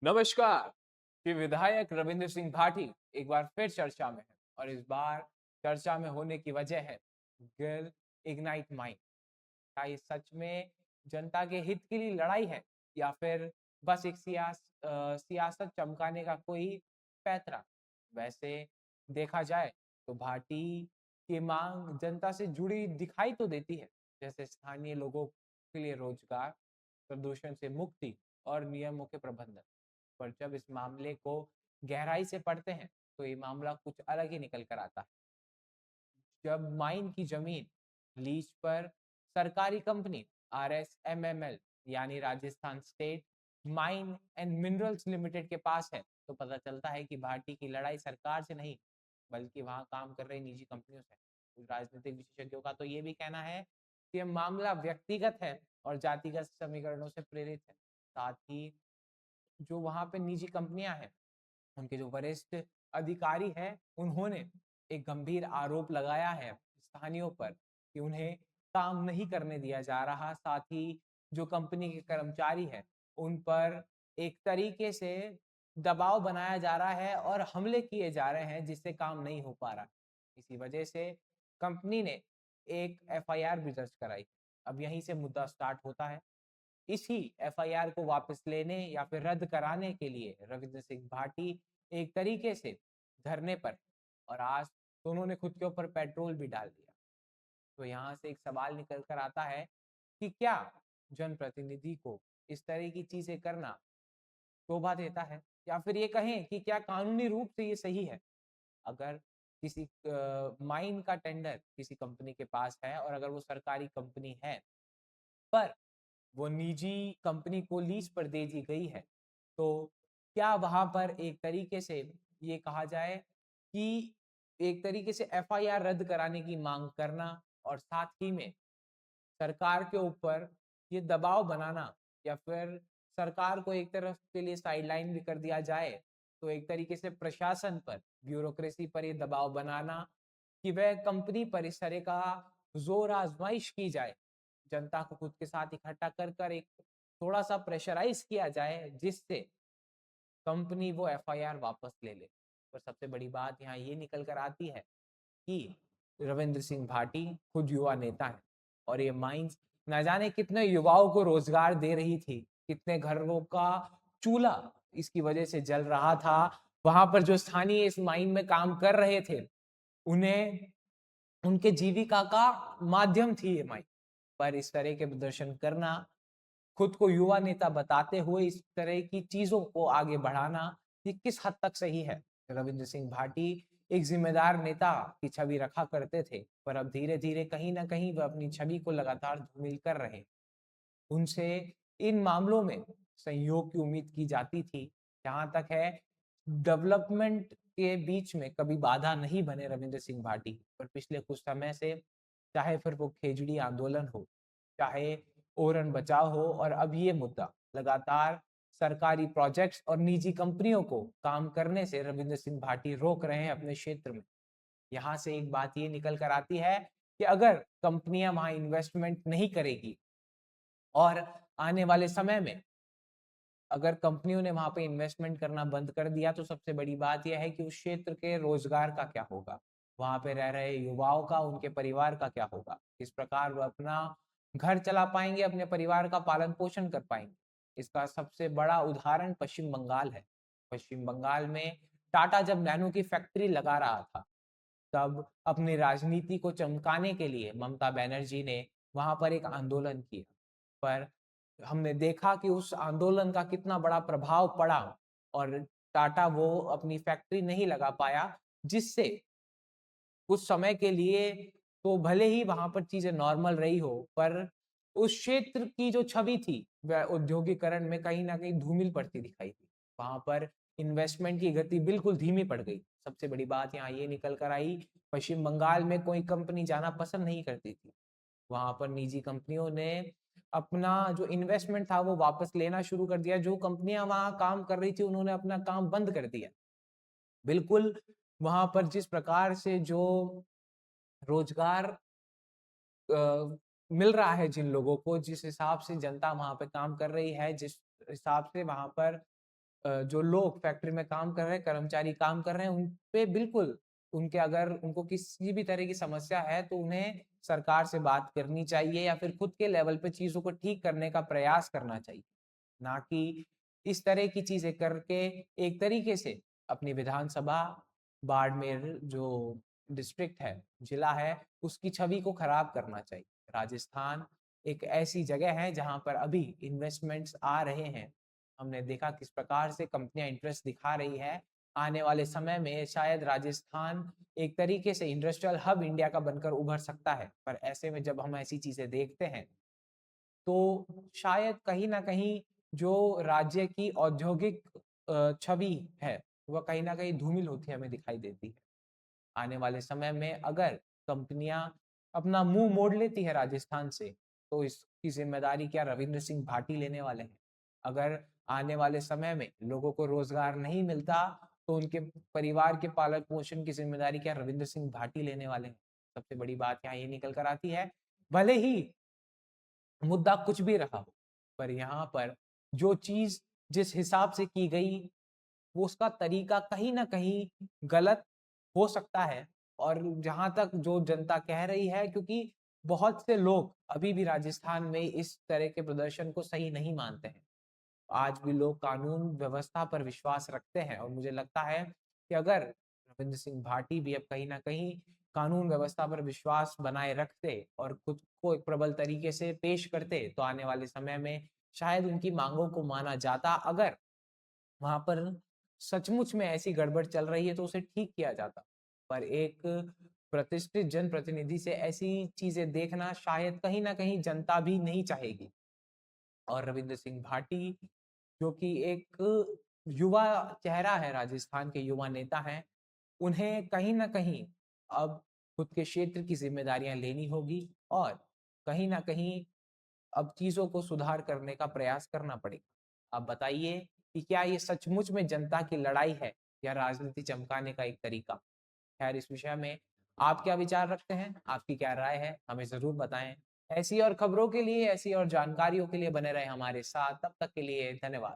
नमस्कार। कि विधायक रविंद्र सिंह भाटी एक बार फिर चर्चा में है और इस बार चर्चा में होने की वजह है गिल इग्नाइट माइंड। क्या ये सच में जनता के हित के लिए लड़ाई है या फिर बस एक सियासत चमकाने का कोई पैतरा? वैसे देखा जाए तो भाटी की मांग जनता से जुड़ी दिखाई तो देती है, जैसे स्थानीय लोगों के लिए रोजगार, प्रदूषण से मुक्ति और नियमों के प्रबंधन। पर जब इस मामले को गहराई से पढ़ते हैं तो ये मामला कुछ अलग ही निकल कर आता है। जब माइन की जमीन लीज पर सरकारी कंपनी RSMML यानी Rajasthan state mine and minerals limited के पास है, तो पता चलता है कि भाटी की लड़ाई सरकार से नहीं बल्कि वहां काम कर रही निजी कंपनियों से। कुछ राजनीतिक विशेषज्ञों का तो ये भी कहना है कि यह मामला व्यक्तिगत है और जातिगत समीकरणों से प्रेरित है। साथ ही जो वहां पे निजी कंपनियां हैं, उनके जो वरिष्ठ अधिकारी हैं, उन्होंने एक गंभीर आरोप लगाया है स्थानीयों पर कि उन्हें काम नहीं करने दिया जा रहा। साथ ही जो कंपनी के कर्मचारी हैं, उन पर एक तरीके से दबाव बनाया जा रहा है और हमले किए जा रहे हैं, जिससे काम नहीं हो पा रहा। इसी वजह से कंपनी ने एक एफआईआर भी दर्ज कराई। अब यहीं से मुद्दा स्टार्ट होता है। इसी एफआईआर को वापस लेने या फिर रद्द कराने के लिए रविंद्र सिंह भाटी एक तरीके से धरने पर, और आज तो उन्होंने खुद के ऊपर पेट्रोल भी डाल दिया। तो यहाँ से एक सवाल निकल कर आता है कि क्या जनप्रतिनिधि को इस तरह की चीजें करना शोभा देता है, या फिर ये कहें कि क्या कानूनी रूप से ये सही है? अगर किसी माइन का टेंडर किसी कंपनी के पास है और अगर वो सरकारी कंपनी है, पर वो निजी कंपनी को लीज पर दे दी गई है, तो क्या वहां पर एक तरीके से ये कहा जाए कि एक तरीके से एफआईआर रद्द कराने की मांग करना और साथ ही में सरकार के ऊपर ये दबाव बनाना, या फिर सरकार को एक तरफ के लिए साइडलाइन भी कर दिया जाए, तो एक तरीके से प्रशासन पर, ब्यूरोक्रेसी पर ये दबाव बनाना कि वह कंपनी पर इस तरह का जोर आजमाइश की जाए, जनता को खुद के साथ इकट्ठा कर कर एक थोड़ा सा प्रेशराइज किया जाए, जिससे कंपनी वो एफआईआर वापस ले ले। पर सबसे बड़ी बात यहाँ ये निकल कर आती है कि रविंद्र सिंह भाटी खुद युवा नेता है और ये माइंस न जाने कितने युवाओं को रोजगार दे रही थी, कितने घरों का चूल्हा इसकी वजह से जल रहा था। वहां पर जो स्थानीय इस माइन में काम कर रहे थे, उन्हें उनके जीविका का माध्यम थी ये माइन। पर इस तरह के प्रदर्शन करना, खुद को युवा नेता बताते हुए इस तरह की चीजों को आगे बढ़ाना, ये किस हद तक सही है? रविंद्र सिंह भाटी एक जिम्मेदार नेता की छवि रखा करते थे, पर अब धीरे धीरे कहीं ना कहीं वह अपनी छवि को लगातार धूमिल कर रहे। उनसे इन मामलों में सहयोग की उम्मीद की जाती थी। जहां तक है, डेवलपमेंट के बीच में कभी बाधा नहीं बने रविंद्र सिंह भाटी, पर पिछले कुछ समय से, चाहे फिर वो खेजड़ी आंदोलन हो, चाहे ओरन बचाव हो, और अब ये मुद्दा, लगातार सरकारी प्रोजेक्ट्स और निजी कंपनियों को काम करने से रविंद्र सिंह भाटी रोक रहे हैं अपने क्षेत्र में। यहाँ से एक बात ये निकल कर आती है कि अगर कंपनियां वहां इन्वेस्टमेंट नहीं करेगी और आने वाले समय में अगर कंपनियों ने वहां पे इन्वेस्टमेंट करना बंद कर दिया, तो सबसे बड़ी बात यह है कि उस क्षेत्र के रोजगार का क्या होगा, वहां पे रह रहे युवाओं का, उनके परिवार का क्या होगा, किस प्रकार वो अपना घर चला पाएंगे, अपने परिवार का पालन पोषण कर पाएंगे। इसका सबसे बड़ा उदाहरण पश्चिम बंगाल है। पश्चिम बंगाल में टाटा जब नैनो की फैक्ट्री लगा रहा था, तब अपनी राजनीति को चमकाने के लिए ममता बनर्जी ने वहां पर एक आंदोलन किया। पर हमने देखा कि उस आंदोलन का कितना बड़ा प्रभाव पड़ा और टाटा वो अपनी फैक्ट्री नहीं लगा पाया, जिससे कुछ समय के लिए तो भले ही वहां पर चीजें नॉर्मल रही हो, पर उस क्षेत्र की जो छवि थी वह औद्योगिकरण में कहीं ना कहीं धूमिल पड़ती दिखाई दी। वहां पर इन्वेस्टमेंट की गति बिल्कुल धीमी पड़ गई। सबसे बड़ी बात यहाँ ये निकल कर आई, पश्चिम बंगाल में कोई कंपनी जाना पसंद नहीं करती थी। वहां पर निजी कंपनियों ने अपना जो इन्वेस्टमेंट था वो वापस लेना शुरू कर दिया। जो कंपनियां वहां काम कर रही थी, उन्होंने अपना काम बंद कर दिया। बिल्कुल वहां पर जिस प्रकार से जो रोजगार मिल रहा है जिन लोगों को, जिस हिसाब से जनता वहां पे काम कर रही है, जिस हिसाब से वहां पर जो लोग फैक्ट्री में काम कर रहे हैं, कर्मचारी काम कर रहे हैं, उन पे बिल्कुल उनके अगर उनको किसी भी तरह की समस्या है तो उन्हें सरकार से बात करनी चाहिए या फिर खुद के लेवल पे चीजों को ठीक करने का प्रयास करना चाहिए, ना कि इस तरह की चीजें करके एक तरीके से अपनी विधानसभा बाड़मेर जो डिस्ट्रिक्ट है, जिला है, उसकी छवि को खराब करना चाहिए। राजस्थान एक ऐसी जगह है जहां पर अभी इन्वेस्टमेंट्स आ रहे हैं। हमने देखा किस प्रकार से कंपनियां इंटरेस्ट दिखा रही है। आने वाले समय में शायद राजस्थान एक तरीके से इंडस्ट्रियल हब इंडिया का बनकर उभर सकता है। पर ऐसे में जब हम ऐसी चीजें देखते हैं तो शायद कहीं ना कहीं जो राज्य की औद्योगिक छवि है वह कहीं ना कहीं धूमिल होती हमें दिखाई देती है। आने वाले समय में अगर कंपनियां अपना मुंह मोड़ लेती है राजस्थान से तो इसकी जिम्मेदारी क्या रविंद्र सिंह भाटी लेने वाले हैं? अगर आने वाले समय में लोगों को रोजगार नहीं मिलता तो उनके परिवार के पालन पोषण की जिम्मेदारी क्या रविंद्र सिंह भाटी लेने वाले हैं? सबसे बड़ी बात यहाँ ये निकल कर आती है, भले ही मुद्दा कुछ भी रहा हो, पर यहाँ पर जो चीज जिस हिसाब से की गई वो उसका तरीका कहीं ना कहीं गलत हो सकता है। और जहां तक जो जनता कह रही है, क्योंकि बहुत से लोग अभी भी राजस्थान में इस तरह के प्रदर्शन को सही नहीं मानते हैं। आज भी लोग कानून व्यवस्था पर विश्वास रखते हैं और मुझे लगता है कि अगर रविंद्र सिंह भाटी भी अब कहीं ना कहीं कानून व्यवस्था पर विश्वास बनाए रखते और खुद को एक प्रबल तरीके से पेश करते तो आने वाले समय में शायद उनकी मांगों को माना जाता। अगर वहां पर सचमुच में ऐसी गड़बड़ चल रही है तो उसे ठीक किया जाता। पर एक प्रतिष्ठित जनप्रतिनिधि से ऐसी चीजें देखना शायद कहीं ना कहीं जनता भी नहीं चाहेगी। और रविंद्र सिंह भाटी जो कि एक युवा चेहरा है, राजस्थान के युवा नेता हैं, उन्हें कहीं ना कहीं अब खुद के क्षेत्र की जिम्मेदारियां लेनी होगी और कहीं ना कहीं अब चीजों को सुधार करने का प्रयास करना पड़ेगा। आप बताइए कि क्या ये सचमुच में जनता की लड़ाई है या राजनीति चमकाने का एक तरीका? खैर, इस विषय में आप क्या विचार रखते हैं? आपकी क्या राय है? हमें जरूर बताएं। ऐसी और खबरों के लिए, ऐसी और जानकारियों के लिए बने रहे हमारे साथ। तब तक के लिए धन्यवाद।